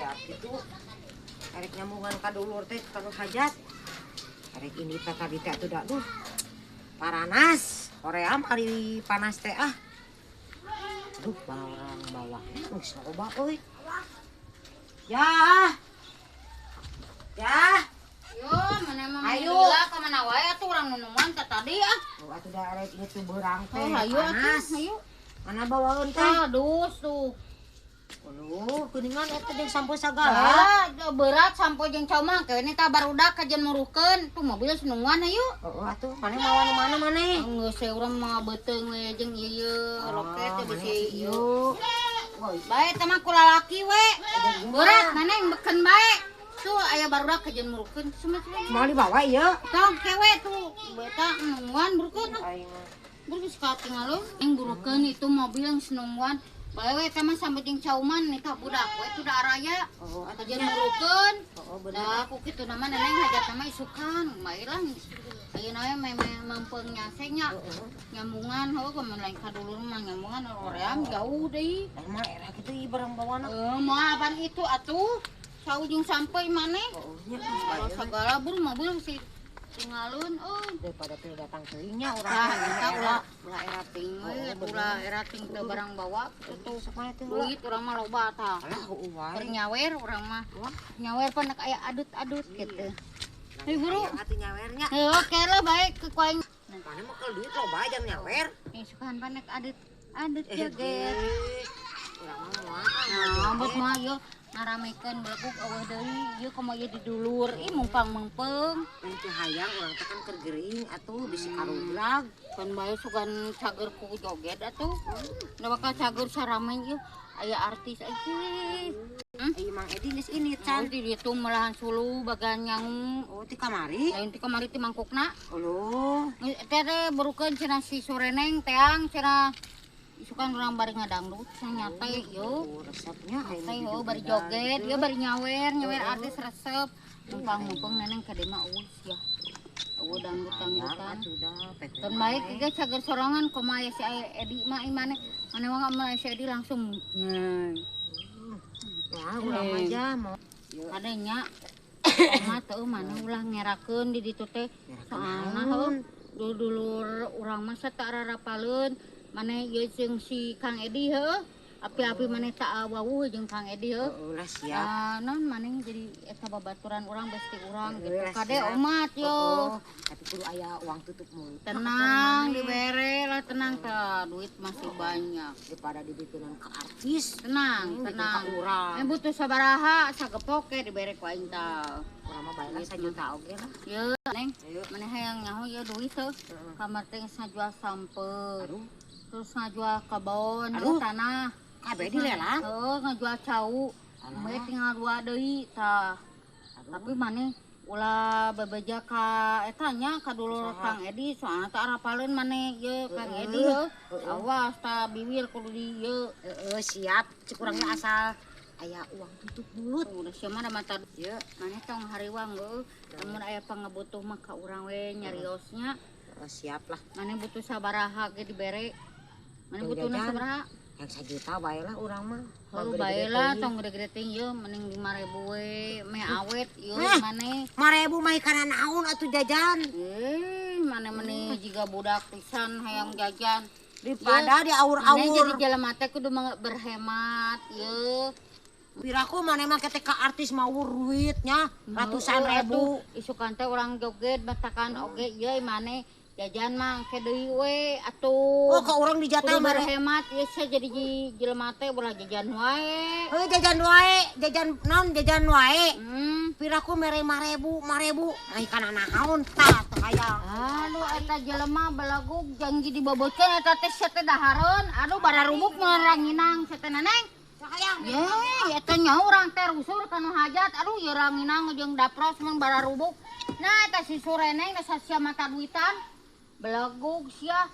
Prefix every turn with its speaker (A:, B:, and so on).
A: ya gitu. Arek nyambungan ka dulur teh kanu hajat. Arek ini teh tadi teh atuh duh. Paranas, hoream hari panas teh ah. Aduh, barang bawah. Geus loba euy. Ya. Ya.
B: Yo, mana mah
A: Ayo.
B: gila ka mana wae atuh urang nunungan teh tadi ah.
A: Oh, atuh da arek ieu teh beurang teh.
B: Oh, hayu
A: panas.
B: atuh, hayu.
A: Mana bawaeun teh?
B: Aduh, tuh.
A: Uluh, kuningan eta jeung sampo sagala.
B: Lah, berat sampo jeung cauma kene tah barudak kajen muruhkeun. Tuh mobil senungan hayu.
A: Oh, atuh maneh mawa nu mana maneh?
B: Geus urang mah beuteung we jeung ieu loket teh bisi ieu.
A: Woi,
B: Bae teh mah ku lalaki we. Berat maneh beken bae. Tuh aya barudak kajen muruhkeun semet we.
A: mau dibawa ieu?
B: Tong kewe tuh beta nungguan burukeun.
A: Aing
B: Berarti katingal lo yang burukeun itu mobil yang senungguan. Bae we teh mah sampe jeung cauman eta budak we tuh da araya.
A: oh, atuh
B: Kajen burukeun.
A: oh, bener.
B: Da ku kitu nama neneng hajat nama isukan. Bae lah. Ayeuna we mempeung nyasenya. Nyambungan heuh mun lain ka dulur mah nyambungan oream jauh deui.
A: Emang era kitu ieu barang bawana.
B: Moal apaan itu atuh? Saujung sampai maneh.
A: Oh, nya
B: Kalau segala buru mobil sih tinggalun
A: daripada teh datang teuing nya urang
B: Tah
A: teh
B: eta
A: era.
B: ulah era ting we ulah era ting teu barang bawa itu
A: Sakumaha teh
B: duit urang mah loba tah.
A: Alah heueuh wae.
B: Pernyawer urang mah. Nyawer pan aya adut-adut gitu. Hei buru.
A: Atuh nyawernya.
B: Heuh oke lah baik ke kuaing.
A: Mana mah kalau duit loba jang nyawer.
B: Sukaan panek adut joget.
A: Urang mah moal.
B: Nah, ambot mah ieu ngaramekeun beleguk eueuh deui ieu komo ieu di dulur. Ih mumpang mengpeung.
A: Teu hayang urang teh kan keur geuring atuh bisi karuglag.
B: Kan bae sugan cager ku joget atuh. Da bakal cager sarame ieu aya artis euy.
A: Ieu Mang Edi geus ini can.
B: Di ditu malahan sulu bagan nyangu.
A: Oh, ti kamari.
B: Lain ti kamari ti mangkukna.
A: Uluh.
B: Teh teh berukeun cenah si soreneng teang cenah isukan urang bari ngadangdut cenah nyate ieu.
A: Oh, resepnya
B: Teh heuh bari joget, ieu bari nyawer artis resep. Mumpang-mumpang neneng ka dieu mah eueuh ya. Eueuh dangdut-dangdutan. Kan baik ieu cager sorangan kumaha aya si Edi mah imane. Mane mah mun si Edi langsung
A: Wah, urang mah ja mau.
B: adanya oma teu mana ulah ngerakeun di ditu teh soalna heuh dulur urang mah satara rapaleun maneh ieu jeung si Kang Edi heuh api-api maneh tak wawuh jeung Kang Edi heuh
A: Ulah siap.
B: naon maneh jadi eta babaturan urang besti urang gitu
A: Ulah
B: kade
A: siap.
B: omat yo
A: Tapi kudu aya uang tutup mulut.
B: tenang dibere lah tenang teh duit masih banyak
A: Daripada dibikeunan ke artis.
B: tenang
A: Bikin ka urang.
B: butuh sabaraha sagepok ke dibere ku aing tah.
A: Urang mah bae lah 1 juta oge lah.
B: Ye, Neng, mana hayang nyaho ya duit tuh. Kamar teh ngajual sampel.
A: Aduh,
B: Terus ngajual kebon,
A: Aduh.
B: tanah.
A: kabeh dilelang.
B: Heuh, ngajual cau. Bae tinggal 2 deui tah. Tapi maneh ulah bebeja ka eta nya ka dulur Kang Edi soalna teh arapaleun maneh ye Kang Edi heuh. Awas tah bibir kudu di ye.
A: Heeh, siap. Cek urang ge asal aya uang tutup mulut.
B: Udah sia mah da mata ye. Maneh tong hariwang heuh. Lamun aya pangabutuh mah ka urang we nyariosnya.
A: Siap lah.
B: Maneh butuh sabaraha ge dibere. Maneh
A: Tuh,
B: butuhna
A: jajan.
B: sabaraha?
A: Yang 1 juta bae lah urang mah.
B: Heuh bae lah tong gede-gede teh ieu mending 5.000 we me awet ieu maneh.
A: 5.000 mah kana naon atuh jajan.
B: Maneh jiga budak pisan hayang jajan.
A: Daripada di
B: Maneh jadi
A: aur-aur.
B: jelema teh kudu berhemat ieu.
A: Piraku maneh mah ketek ka artis mawur duitnya ratusan ribu.
B: Isukan teh urang joget batakan oge ieu maneh jajan mah ke deui we atuh.
A: Oh, ka urang di jatah
B: Kudu
A: mah.
B: berhemat ieu jadi jelema teh ulah jajan wae.
A: Jajan wae, jajan naon jajan wae. Piraku mere 5.000. Ai kana naon tah teu hayang.
B: Aduh eta jelema belaguk janji diboboceun eta teh sia teh dahareun. Aduh bararubuk mun ranginang sia teh neneng.
A: Hayang.
B: Ye, eta nya urang teh rusur kana hajat. Aduh ye ranginang jeung dapros mun bararubuk. Nah eta si Sureneng da sia mata duitan. Belaguk sia